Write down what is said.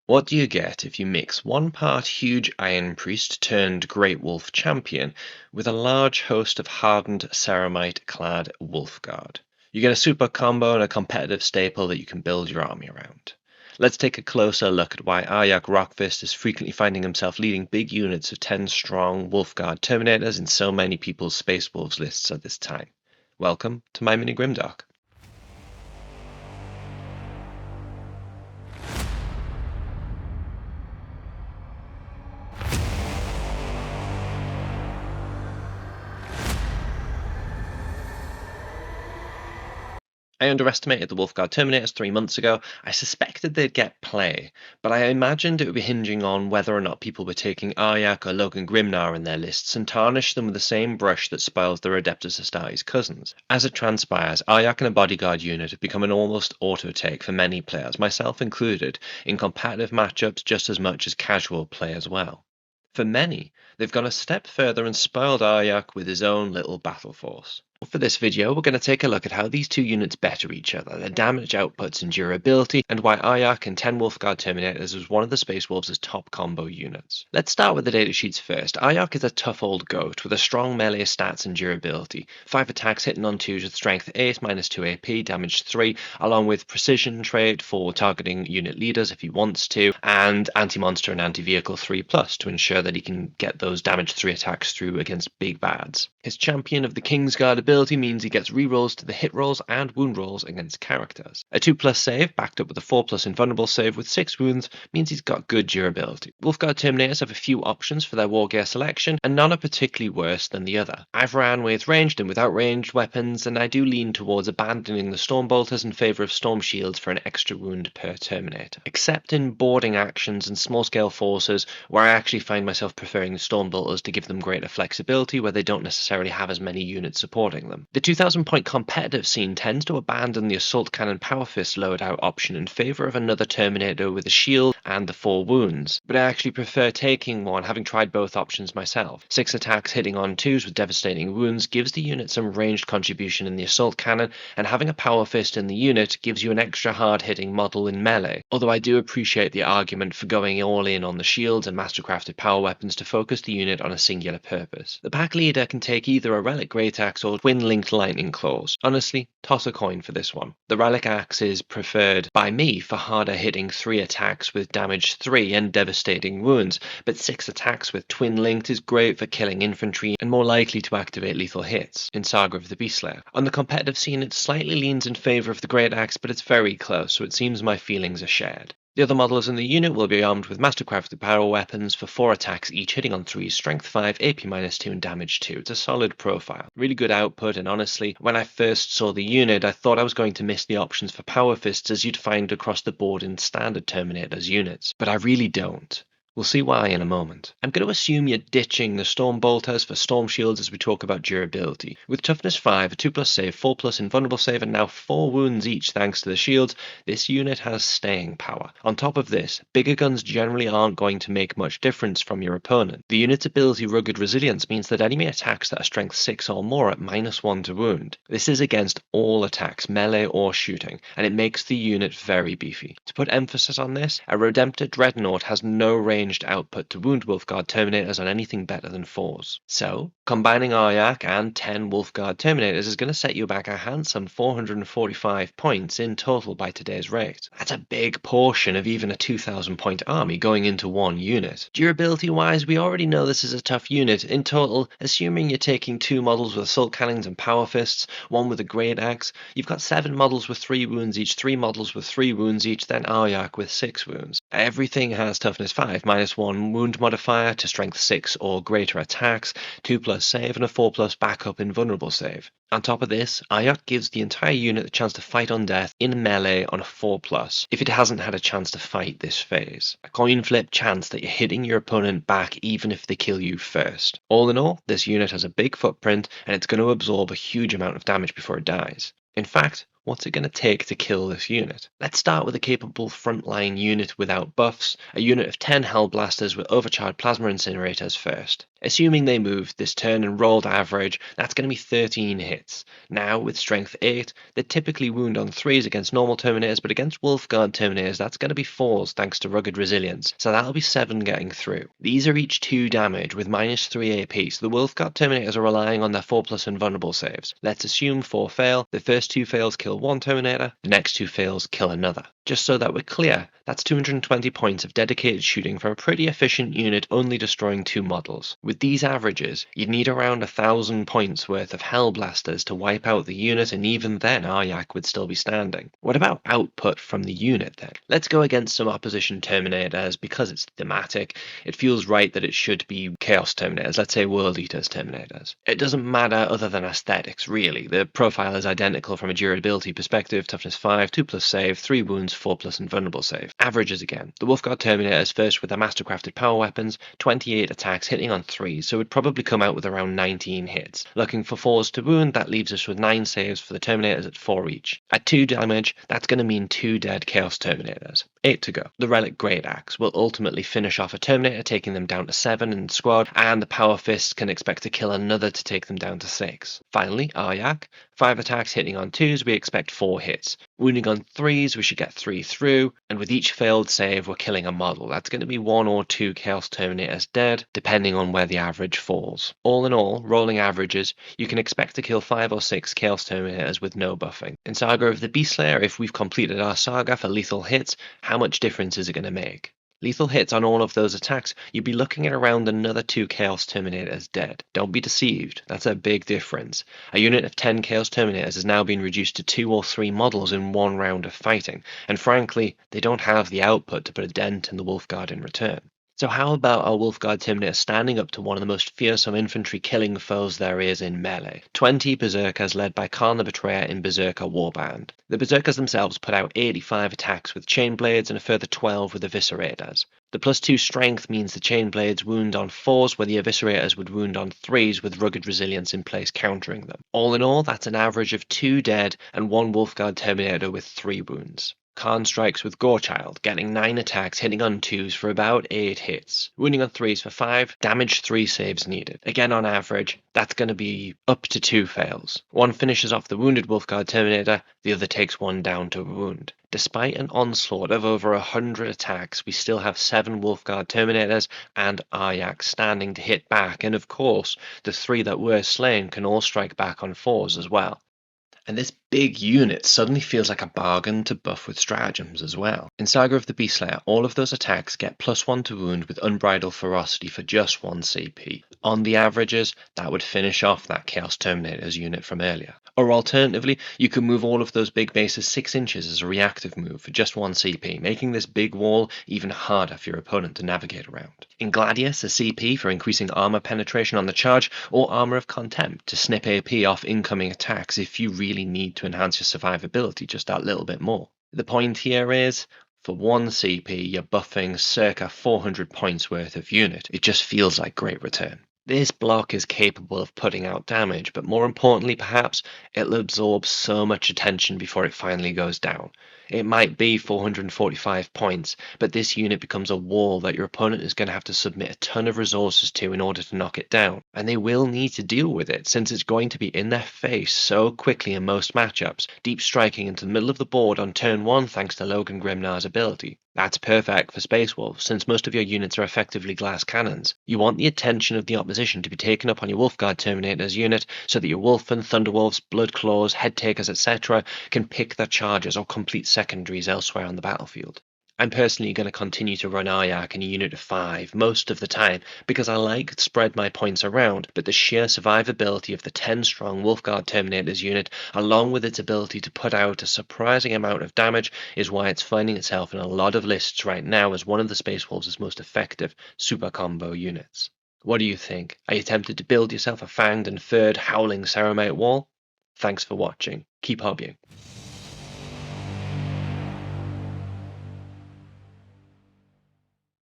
What do you get if you mix 1 part huge Iron Priest turned Great Wolf Champion with a large host of hardened ceramite-clad Wolf Guard? You get a super combo and a competitive staple that you can build your army around. Let's take a closer look at why Arjac Rockfist is frequently finding himself leading big units of 10-strong Wolf Guard Terminators in so many people's Space Wolves lists at this time. Welcome to my mini Grimdark. I underestimated the Wolf Guard Terminators 3 months ago. I suspected they'd get play, but I imagined it would be hinging on whether or not people were taking Arjac or Logan Grimnar in their lists and tarnish them with the same brush that spoils their Adeptus Astartes cousins. As it transpires, Arjac and a bodyguard unit have become an almost auto-take for many players, myself included, in competitive matchups just as much as casual play as well. For many, they've gone a step further and spoiled Arjac with his own little battle force. For this video, we're going to take a look at how these two units better each other, their damage outputs and durability, and why Arjac and 10 Wolf Guard Terminators was one of the Space Wolves' top combo units. Let's start with the datasheets first. Arjac is a tough old goat with a strong melee stats and durability. 5 attacks hitting on 2s with strength 8, -2 AP, damage 3, along with precision trait for targeting unit leaders if he wants to, and anti-monster and anti-vehicle 3+ to ensure that he can get those damage 3 attacks through against big bads. His champion of the Kingsguard ability means he gets rerolls to the hit rolls and wound rolls against characters. A 2+ save, backed up with a 4+ invulnerable save with 6 wounds, means he's got good durability. Wolfguard Terminators have a few options for their war gear selection, and none are particularly worse than the other. I've ran with ranged and without ranged weapons, and I do lean towards abandoning the Storm Bolters in favour of Storm Shields for an extra wound per Terminator. Except in boarding actions and small-scale forces, where I actually find myself preferring the Storm Bolters to give them greater flexibility where they don't necessarily have as many units supporting them. The 2000 point competitive scene tends to abandon the Assault Cannon Power Fist loadout option in favour of another Terminator with a shield and the 4 wounds, but I actually prefer taking one, having tried both options myself. 6 attacks hitting on 2s with devastating wounds gives the unit some ranged contribution in the Assault Cannon, and having a Power Fist in the unit gives you an extra hard-hitting model in melee, although I do appreciate the argument for going all in on the shields and mastercrafted power weapons to focus the unit on a singular purpose. The pack leader can take either a Relic Great Axe or twin-linked Lightning Claws. Honestly, toss a coin for this one. The Relic Axe is preferred by me for harder hitting 3 attacks with damage 3 and devastating wounds, but 6 attacks with twin-linked is great for killing infantry and more likely to activate lethal hits in Saga of the Beastslayer. On the competitive scene, it slightly leans in favour of the Great Axe, but it's very close, so it seems my feelings are shared. The other models in the unit will be armed with mastercrafted power weapons for 4 attacks each, hitting on 3s, strength 5, AP -2 and damage 2. It's a solid profile. Really good output, and honestly, when I first saw the unit, I thought I was going to miss the options for power fists as you'd find across the board in standard Terminators units, but I really don't. We'll see why in a moment. I'm going to assume you're ditching the Storm Bolters for Storm Shields as we talk about durability. With Toughness 5, a 2+ save, 4+ invulnerable save, and now 4 wounds each thanks to the shields, this unit has staying power. On top of this, bigger guns generally aren't going to make much difference from your opponent. The unit's ability Rugged Resilience means that enemy attacks that are strength 6 or more at -1 to wound. This is against all attacks, melee or shooting, and it makes the unit very beefy. To put emphasis on this, a Redemptor Dreadnought has no ranged output to wound Wolfguard Terminators on anything better than 4s. So, combining Arjac and 10 Wolfguard Terminators is going to set you back a handsome 445 points in total by today's rate. That's a big portion of even a 2000 point army going into one unit. Durability wise, we already know this is a tough unit. In total, assuming you're taking 2 models with Assault Cannons and Power Fists, 1 with a Great Axe, you've got 7 models with 3 wounds each, 3 models with 3 wounds each, then Arjac with 6 wounds. Everything has Toughness 5, -1 wound modifier to strength 6 or greater attacks, 2+ save and a 4+ backup invulnerable save. On top of this, Arjac gives the entire unit the chance to fight on death in melee on a 4+, if it hasn't had a chance to fight this phase. A coin flip chance that you're hitting your opponent back even if they kill you first. All in all, this unit has a big footprint and it's going to absorb a huge amount of damage before it dies. In fact, What's it going to take to kill this unit? Let's start with a capable frontline unit without buffs, a unit of 10 Hellblasters with overcharged plasma incinerators first. Assuming they moved this turn and rolled average, that's going to be 13 hits. Now, with strength 8, they typically wound on 3s against normal Terminators, but against Wolf Guard Terminators, that's going to be 4s thanks to rugged resilience, so that'll be 7 getting through. These are each 2 damage with minus 3 AP, so the Wolf Guard Terminators are relying on their 4+ invulnerable saves. Let's assume 4 fail, the first 2 fails kill 1 Terminator, the next 2 fails kill another. Just so that we're clear, that's 220 points of dedicated shooting from a pretty efficient unit only destroying 2 models. With these averages, you'd need around 1,000 points worth of Hellblasters to wipe out the unit, and even then Arjac would still be standing. What about output from the unit then? Let's go against some opposition Terminators. Because it's thematic, it feels right that it should be Chaos Terminators, let's say World Eaters Terminators. It doesn't matter other than aesthetics, really. The profile is identical from a durability perspective: toughness 5, 2+ save, 3 wounds, 4+ invulnerable save. Averages again. The Wolf Guard Terminators first with their mastercrafted power weapons, 28 attacks hitting on 3s, so would probably come out with around 19 hits. Looking for 4s to wound, that leaves us with 9 saves for the Terminators at 4 each. At 2 damage, that's going to mean 2 dead Chaos Terminators. 8 to go. The Relic Great Axe will ultimately finish off a Terminator, taking them down to 7 in the squad, and the Power Fist can expect to kill another to take them down to 6. Finally, Arjac. 5 attacks hitting on 2s, we expect 4 hits. Wounding on 3s, we should get 3 through, and with each failed save, we're killing a model. That's going to be 1 or 2 Chaos Terminators dead, depending on where the average falls. All in all, rolling averages, you can expect to kill 5 or 6 Chaos Terminators with no buffing. In Saga of the Beastslayer, if we've completed our saga for lethal hits, how much difference is it going to make? Lethal hits on all of those attacks, you'd be looking at around another 2 Chaos Terminators dead. Don't be deceived, that's a big difference. A unit of 10 Chaos Terminators has now been reduced to 2 or 3 models in one round of fighting, and frankly, they don't have the output to put a dent in the Wolf Guard in return. So how about our Wolf Guard Terminator standing up to one of the most fearsome infantry killing foes there is in melee? 20 Berserkers led by Khan the Betrayer in Berserker Warband. The Berserkers themselves put out 85 attacks with chain blades and a further 12 with eviscerators. The +2 strength means the chain blades wound on 4s, where the eviscerators would wound on 3s with rugged resilience in place countering them. All in all, that's an average of 2 dead and 1 Wolf Guard Terminator with 3 wounds. Khan strikes with Gorechild, getting 9 attacks, hitting on 2s for about 8 hits. Wounding on 3s for 5, damage 3 saves needed. Again, on average, that's going to be up to 2 fails. One finishes off the wounded Wolf Guard Terminator, the other takes one down to a wound. Despite an onslaught of over 100 attacks, we still have 7 Wolf Guard Terminators and Arjac standing to hit back, and of course, the 3 that were slain can all strike back on 4s as well. And this big unit suddenly feels like a bargain to buff with stratagems as well. In Saga of the Beastslayer, all of those attacks get +1 to wound with unbridled ferocity for just 1 CP. On the averages, that would finish off that Chaos Terminators unit from earlier. Or alternatively, you could move all of those big bases 6 inches as a reactive move for just 1 CP, making this big wall even harder for your opponent to navigate around. In Gladius, a CP for increasing armor penetration on the charge, or Armor of Contempt to snip AP off incoming attacks if you really need to enhance your survivability just that little bit more. The point here is, for 1 CP, you're buffing circa 400 points worth of unit. It just feels like great return. This block is capable of putting out damage, but more importantly perhaps, it'll absorb so much attention before it finally goes down. It might be 445 points, but this unit becomes a wall that your opponent is going to have to submit a ton of resources to in order to knock it down. And they will need to deal with it, since it's going to be in their face so quickly in most matchups, deep striking into the middle of the board on turn 1 thanks to Logan Grimnar's ability. That's perfect for Space Wolves, since most of your units are effectively glass cannons. You want the attention of the opposition to be taken up on your Wolf Guard Terminators unit, so that your Wolfen, Thunderwolves, Bloodclaws, Headtakers, etc. can pick their charges or complete secondaries elsewhere on the battlefield. I'm personally going to continue to run Arjac in a unit of 5 most of the time because I like to spread my points around, but the sheer survivability of the 10-strong Wolf Guard Terminators unit, along with its ability to put out a surprising amount of damage, is why it's finding itself in a lot of lists right now as one of the Space Wolves' most effective super combo units. What do you think? Are you tempted to build yourself a fanged and furred howling ceramite wall? Thanks for watching. Keep hobbying.